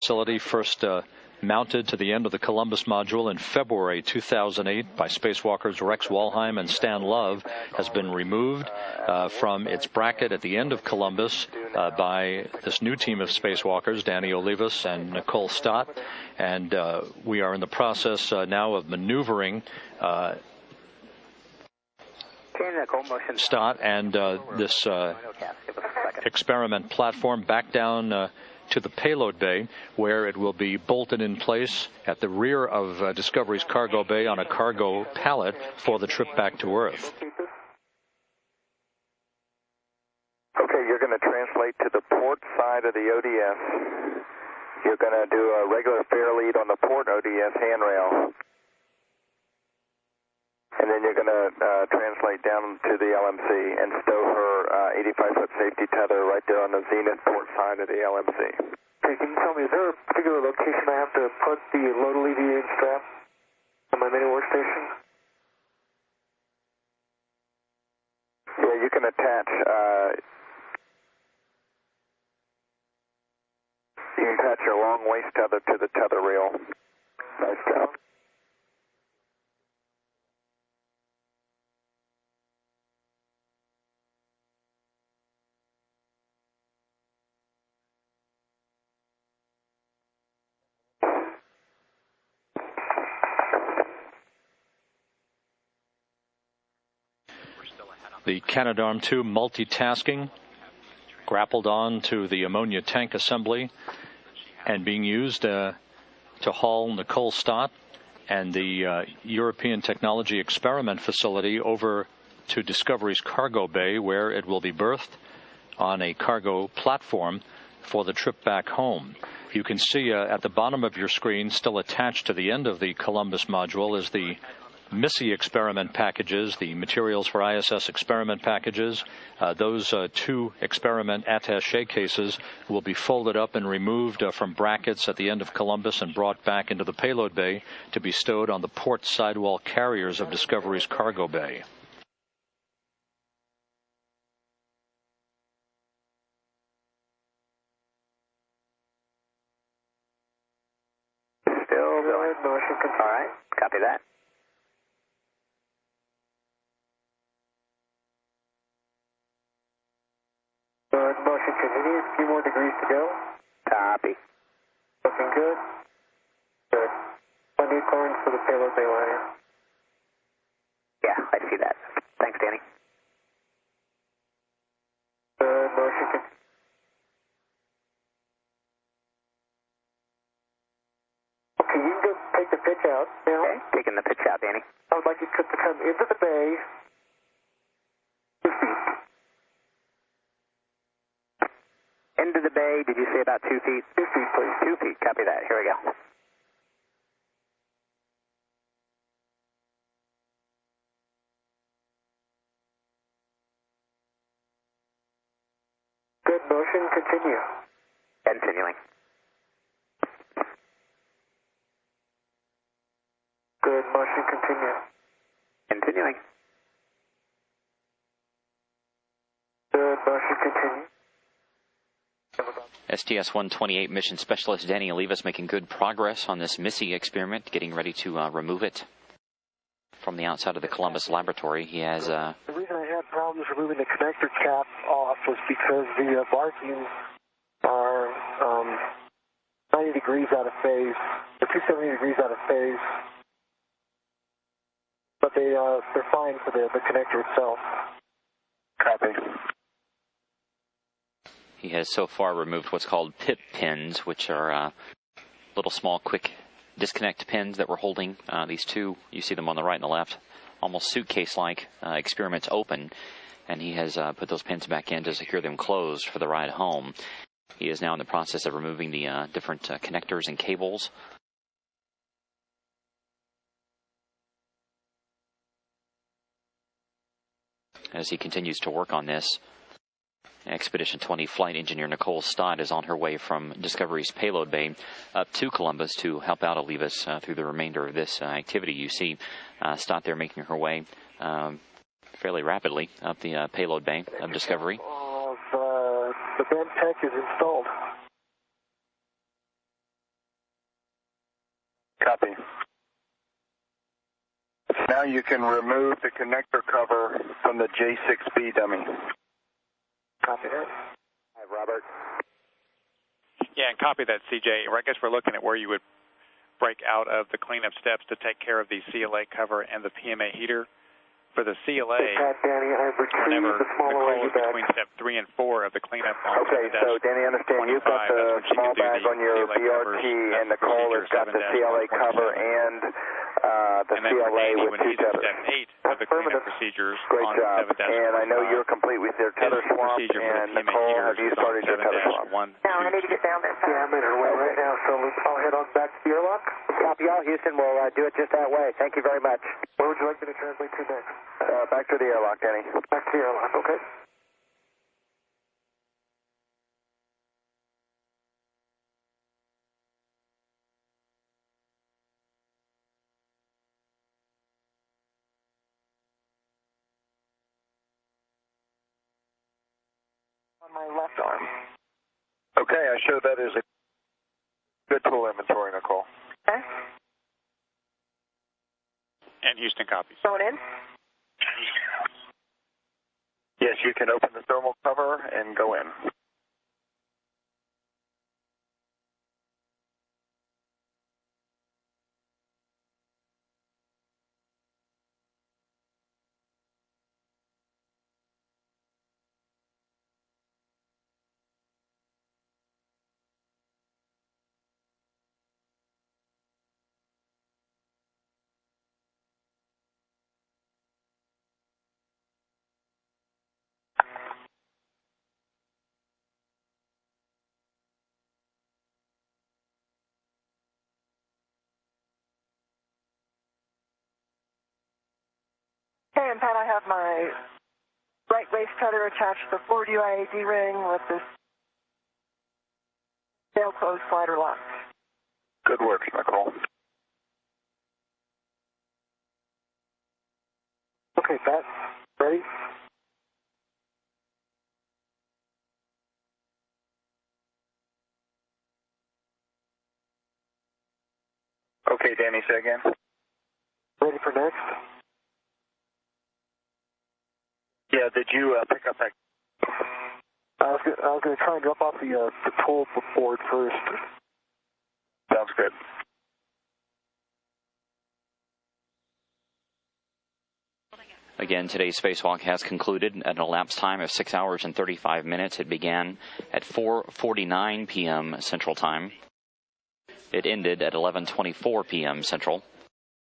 facility, first mounted to the end of the Columbus module in February 2008 by spacewalkers Rex Walheim and Stan Love, has been removed from its bracket at the end of Columbus by this new team of spacewalkers, Danny Olivas and Nicole Stott. And we are in the process now of maneuvering Stott and this experiment platform back down to the payload bay, where it will be bolted in place at the rear of Discovery's cargo bay on a cargo pallet for the trip back to Earth. Okay, you're going to translate to the port side of the ODS. You're going to do a regular fair lead on the port ODS handrail. And then you're going to translate down to the LMC and stow her 85-foot safety tether right there on the zenith port side of the LMC. Okay, can you tell me, is there a particular location I have to put the load alleviating strap on my mini workstation? Yeah, you can attach your long waist tether to the tether rail. Nice job. The Canadarm2 multitasking, grappled on to the ammonia tank assembly and being used to haul Nicole Stott and the European Technology Experiment Facility over to Discovery's cargo bay, where it will be berthed on a cargo platform for the trip back home. You can see at the bottom of your screen, still attached to the end of the Columbus module, is the MISSI experiment packages, the materials for ISS experiment packages. Those two experiment attaché cases will be folded up and removed from brackets at the end of Columbus and brought back into the payload bay to be stowed on the port sidewall carriers of Discovery's cargo bay. Still going, motion control. All right, copy that. Motion continues. A few more degrees to go. Copy. Looking good. Good. Plenty of clearance for the payload bay liner. Yeah, I see that. Thanks, Danny. Good. Motion continues. Okay, you can go take the pitch out now. Okay, taking the pitch out, Danny. I would like you to come into the bay. 2 feet. Into the bay, did you say about 2 feet? 2 feet, please. 2 feet, copy that. Here we go. Good. Motion continue. Continuing. Good. Motion continue. Continuing. Good. Motion continue. STS-128 mission specialist Danny Olivas making good progress on this MISSI experiment, getting ready to remove it from the outside of the Columbus laboratory. He has The reason I had problems removing the connector cap off was because the bar beams are 90 degrees out of phase, or 270 degrees out of phase, but they're fine for the connector itself. Copy. He has so far removed what's called pip pins, which are little small quick disconnect pins that we're holding these two. You see them on the right and the left, almost suitcase-like experiments open, and he has put those pins back in to secure them closed for the ride home. He is now in the process of removing the different connectors and cables. As he continues to work on this, Expedition 20 flight engineer Nicole Stott is on her way from Discovery's payload bay up to Columbus to help out Olivas through the remainder of this activity. You see Stott there making her way fairly rapidly up the payload bay of Discovery. The vent tech is installed. Copy. Now you can remove the connector cover from the J6B dummy. Copy that. Hi, Robert. Yeah, and copy that, CJ. I guess we're looking at where you would break out of the cleanup steps to take care of the CLA cover and the PMA heater. For the CLA, whenever Nicole is between step 3 and 4 of the cleanup on okay, so Danny, understand you've got the small bag on your BRT, and Nicole has got the CLA cover and the CLA with two tethers. Step 8 of the cleanup procedures. Great job. And I know you're complete with your tether swap. And Nicole, have you started your tether swap? No, I need to get down there. Yeah, I'm in her way right now, so I'll head on back to the airlock. Copy all, Houston. We'll do it just that way. Thank you very much. Where would you like me to translate to next? Back to the airlock, Danny. Back to the airlock, okay. On my left arm. Okay, I show that as a good tool inventory, Nicole. Okay. And Houston copies. Going in? Yes, you can open the thermal cover and go in. Okay, and Pat, I have my right waist tether attached to the forward UIAD ring with this tail closed slider lock. Good work, Nicole. Okay, Pat, ready? Okay, Danny, say again. Ready for next? Yeah, did you pick up that? I was going to try and drop off the pull board first. Sounds good. Again, today's spacewalk has concluded at an elapsed time of 6 hours and 35 minutes. It began at 4:49 p.m. Central Time. It ended at 11:24 p.m. Central.